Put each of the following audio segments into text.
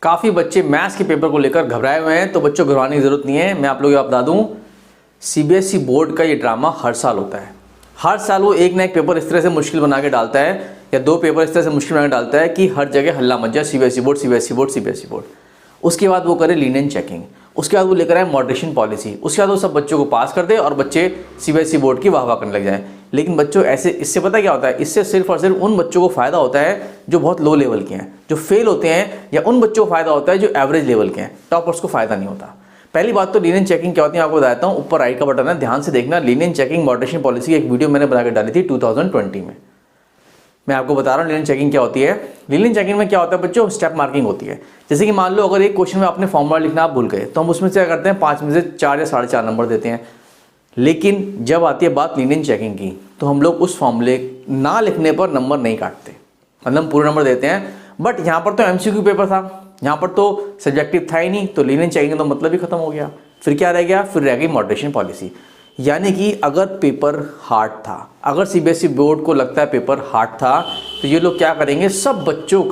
काफ़ी बच्चे मैथ्स के पेपर को लेकर घबराए हुए हैं, तो बच्चों घबराने की ज़रूरत नहीं है। मैं आप लोगों को बता दूं, सीबीएसई बोर्ड का ये ड्रामा हर साल होता है। हर साल वो एक ना एक पेपर इस तरह से मुश्किल बना के डालता है, या दो पेपर इस तरह से मुश्किल बना के डालता है कि हर जगह हल्ला मच जाए, CBSE board CBSE board CBSE board. उसके बाद वो करे लीनियंट चेकिंग, उसके बाद वो लेकर आए मॉडरेशन पॉलिसी, उसके बाद वो सब बच्चों को पास कर दे और बच्चे सीबीएसई बोर्ड की वाह वाह करने लग जाएं। लेकिन बच्चों ऐसे, इससे पता क्या होता है, इससे सिर्फ और सिर्फ उन बच्चों को फायदा होता है जो बहुत लो लेवल के हैं, जो फेल होते हैं, या उन बच्चों को फायदा होता है जो एवरेज लेवल के हैं। टॉपर्स को फायदा नहीं होता। पहली बात तो लीनियंट चेकिंग क्या होती है आपको बताता हूँ। ऊपर राइट का बटन है, ध्यान से देखना। लीनियंट चेकिंग मॉडरेशन पॉलिसी की एक वीडियो मैंने बना के डाली थी 2020 में। मैं आपको बता रहा हूँ लीनियंट चेकिंग क्या होती है। लीनियंट चेकिंग में क्या होता है बच्चों, स्टेप मार्किंग होती है। जैसे कि मान लो अगर एक क्वेश्चन में आपने फॉर्मूला लिखना आप भूल गए, तो हम उसमें से क्या करते हैं, 5 में से 4 या 4.5 नंबर देते हैं। लेकिन जब आती है बात लीनियंट चेकिंग की, तो हम लोग उस फॉर्मूले ना लिखने पर नंबर नहीं काटते, मतलब हम पूरे नंबर देते हैं। बट यहाँ पर तो एमसीक्यू पेपर था, यहाँ पर तो सब्जेक्टिव था ही नहीं, तो लीनियंट चेकिंग का तो मतलब ही खत्म हो गया। फिर क्या रह गया, फिर रह गई मॉडरेशन पॉलिसी। यानी कि अगर पेपर हार्ड था, अगर सीबीएसई बोर्ड को लगता है पेपर हार्ड था, तो ये लोग क्या करेंगे, सब बच्चों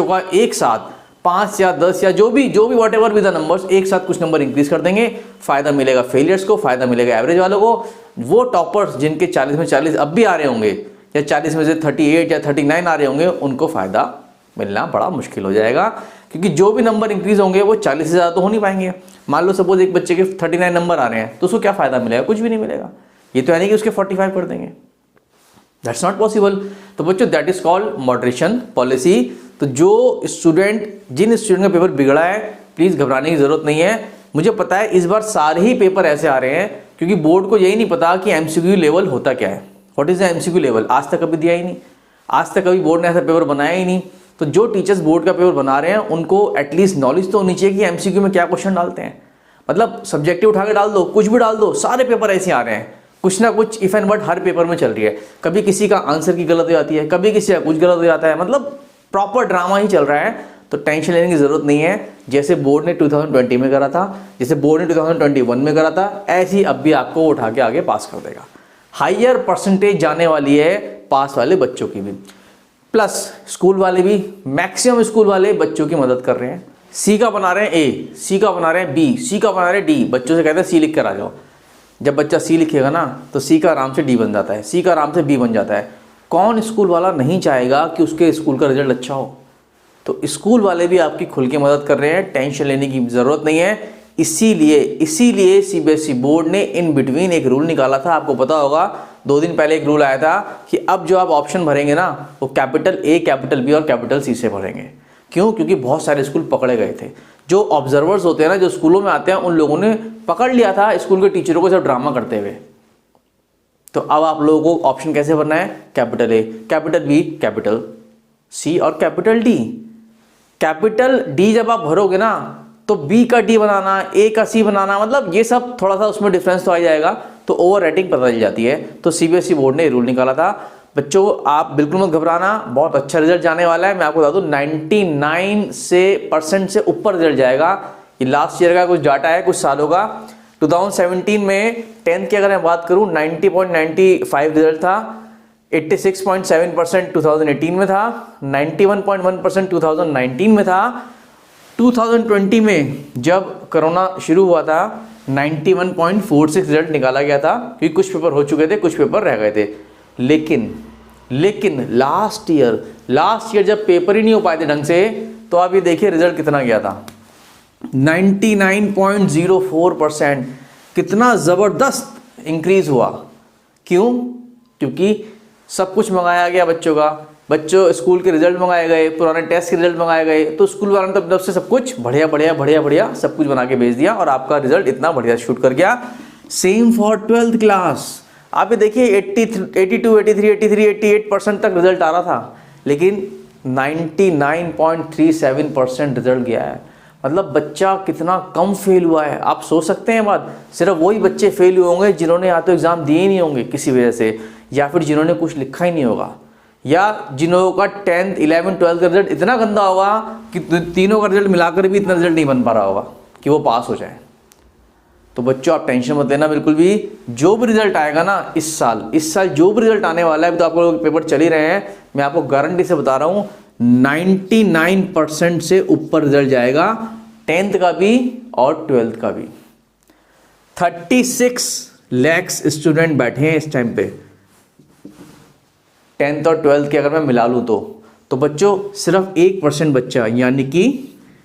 का एक साथ 5 या 10 या जो भी वॉट एवर भी द नंबर्स, एक साथ कुछ नंबर इंक्रीज कर देंगे। फायदा मिलेगा फेलियर्स को, फायदा मिलेगा एवरेज वालों को। वो टॉपर्स जिनके 40 में 40 अब भी आ रहे होंगे, या 40 में से 38 या 39 आ रहे होंगे, उनको फायदा मिलना बड़ा मुश्किल हो जाएगा। क्योंकि जो भी नंबर इंक्रीज होंगे वो 40 से ज़्यादा तो हो नहीं पाएंगे। मान लो सपोज एक बच्चे के 39 नंबर आ रहे हैं, तो उसको क्या फायदा मिलेगा, कुछ भी नहीं मिलेगा। ये तो है नहीं कि उसके 45 कर देंगे, दैट्स नॉट पॉसिबल। तो बच्चों that is called moderation policy. तो जो स्टूडेंट, जिन स्टूडेंट का पेपर बिगड़ा है, प्लीज घबराने की जरूरत नहीं है। मुझे पता है इस बार सारे ही पेपर ऐसे आ रहे हैं क्योंकि बोर्ड को यही नहीं पता कि एमसीक्यू लेवल होता क्या है, what is the MCQ level. आज तक कभी दिया ही नहीं, आज तक कभी बोर्ड ने ऐसा पेपर बनाया ही नहीं। तो जो टीचर्स बोर्ड का पेपर बना रहे हैं उनको एटलीस्ट नॉलेज तो होनी चाहिए कि एमसीक्यू में क्या क्वेश्चन डालते हैं। मतलब सब्जेक्टिव उठा के डाल दो, कुछ भी डाल दो, सारे पेपर ऐसे आ रहे हैं, कुछ ना कुछ if and but her paper में चल रही है। कभी किसी का आंसर की गलत हो जाती है, कभी किसी का कुछ गलत हो जाता है, मतलब प्रॉपर ड्रामा ही चल रहा है। तो टेंशन लेने की जरूरत नहीं है। जैसे बोर्ड ने 2020 में करा था, जैसे बोर्ड ने 2021 में करा था, ऐसे ही अब भी आपको उठा के आगे पास कर देगा। हाइयर परसेंटेज जाने वाली है पास वाले बच्चों की भी, प्लस स्कूल वाले भी, मैक्सिमम स्कूल वाले बच्चों की मदद कर रहे हैं। सी का बना रहे हैं ए, सी का बना रहे हैं बी, सी का बना रहे हैं डी, बच्चों से कहते हैं सी लिख कर आ जाओ। जब बच्चा सी लिखेगा ना, तो सी का आराम से डी बन जाता है, सी का आराम से बी बन जाता है। कौन स्कूल वाला नहीं चाहेगा कि उसके स्कूल का रिजल्ट अच्छा हो। तो स्कूल वाले भी आपकी खुल के मदद कर रहे हैं, टेंशन लेने की जरूरत नहीं है। इसीलिए सीबीएसई बोर्ड ने इन बिटवीन एक रूल निकाला था। आपको पता होगा 2 दिन पहले एक रूल आया था कि अब जो आप ऑप्शन भरेंगे ना, वो कैपिटल ए, कैपिटल बी और कैपिटल सी से भरेंगे। क्यों? क्योंकि बहुत सारे स्कूल पकड़े गए थे। जो ऑब्जर्वर्स होते हैं ना, जो स्कूलों में आते हैं, उन लोगों ने पकड़ लिया था स्कूल के टीचरों को सब ड्रामा करते हुए। तो अब आप लोगों को ऑप्शन कैसे भरना है, capital A, capital B, capital C और कैपिटल डी। कैपिटल डी जब आप भरोगे ना, तो बी का डी बनाना, ए का सी बनाना, मतलब ये सब थोड़ा सा उसमें डिफरेंस तो आ जाएगा, तो ओवर रेटिंग पता चल जाती है। तो सीबीएसई बोर्ड ने रूल निकाला था। बच्चों आप बिल्कुल मत घबराना, बहुत अच्छा रिजल्ट जाने वाला है। मैं आपको बता दूं 99% से ऊपर रिजल्ट जाएगा। ये लास्ट ईयर का कुछ डाटा है, कुछ सालों का। 2017 में 10th की अगर मैं बात करूं 90.95 रिजल्ट था, 86.7% 2018 में था, 91.1% 2019 में था। 2020 में जब कोरोना शुरू हुआ था 91.46 रिजल्ट निकाला गया था, क्योंकि कुछ पेपर हो चुके थे, कुछ पेपर रह गए थे। लेकिन लास्ट ईयर जब पेपर ही नहीं हो पाए थे ढंग से, तो आप ये देखिए रिजल्ट कितना गया था, 99.04%। कितना जबरदस्त इंक्रीज हुआ। क्यों? क्योंकि सब कुछ मंगाया गया बच्चों स्कूल के रिजल्ट मंगाए गए, पुराने टेस्ट के रिजल्ट मंगाए गए। तो स्कूल वालों ने तब से सब कुछ बढ़िया सब कुछ बना के भेज दिया, और आपका रिजल्ट इतना बढ़िया शूट कर गया। Same for 12th class. आप ये देखिए 82, 83, 83, 88% तक रिजल्ट आ रहा था, लेकिन 99.37% रिजल्ट गया है। मतलब बच्चा कितना कम फेल हुआ है। आप सोच सकते हैं बात। सिर्फ वही बच्चे फेल हुए होंगे जिन्होंने या तो एग्जाम दिए ही नहीं होंगे किसी वजह से, या फिर जिन्होंने कुछ लिखा ही नहीं होगा, या जिन्हों का 10th, 11th, 12th का रिजल्ट इतना गंदा होगा कि तीनों का रिजल्ट मिलाकर भी इतना रिजल्ट नहीं बन पा रहा होगा कि वो पास हो जाए। तो बच्चों आप टेंशन मत लेना बिल्कुल भी। जो भी रिजल्ट आएगा ना इस साल जो भी रिजल्ट आने वाला है, तो आप लोग पेपर चल ही रहे हैं, मैं आपको गारंटी से बता रहा हूँ 99% से ऊपर रिजल्ट जाएगा, 10th का भी और 12th का भी। 36 लाख स्टूडेंट बैठे हैं इस टाइम पे, 10th और 12th के अगर मैं मिला लूँ तो बच्चों सिर्फ 1% बच्चा, यानी कि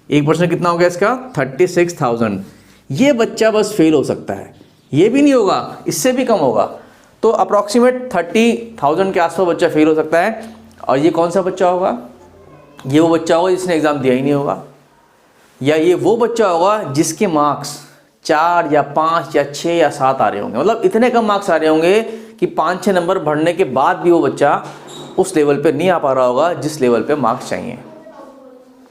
1% कितना हो गया इसका 36,000, ये बच्चा बस फेल हो सकता है। ये भी नहीं होगा, इससे भी कम होगा। तो अप्रॉक्सीमेट 30,000 के आसपास बच्चा फेल हो सकता है। और ये कौन सा बच्चा होगा? ये वो बच्चा होगा जिसने एग्ज़ाम दिया ही नहीं होगा, या ये वो बच्चा होगा जिसके मार्क्स 4 या 5 या 6 या 7 आ रहे होंगे, मतलब इतने कम मार्क्स आ रहे होंगे कि 5-6 नंबर बढ़ने के बाद भी वो बच्चा उस लेवल पे नहीं आ पा रहा होगा जिस लेवल पे मार्क्स चाहिए।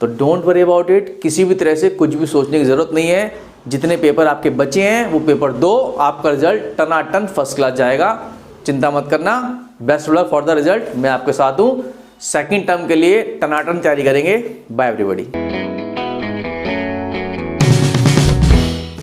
तो डोंट वरी अबाउट इट, किसी भी तरह से कुछ भी सोचने की ज़रूरत नहीं है। जितने पेपर आपके बचे हैं वो पेपर दो, आपका रिजल्ट टनाटन फर्स्ट क्लास जाएगा, चिंता मत करना। Best of luck for the result, मैं आपके साथ हूँ। सेकंड टर्म के लिए टनाटन तैयारी करेंगे। Bye everybody.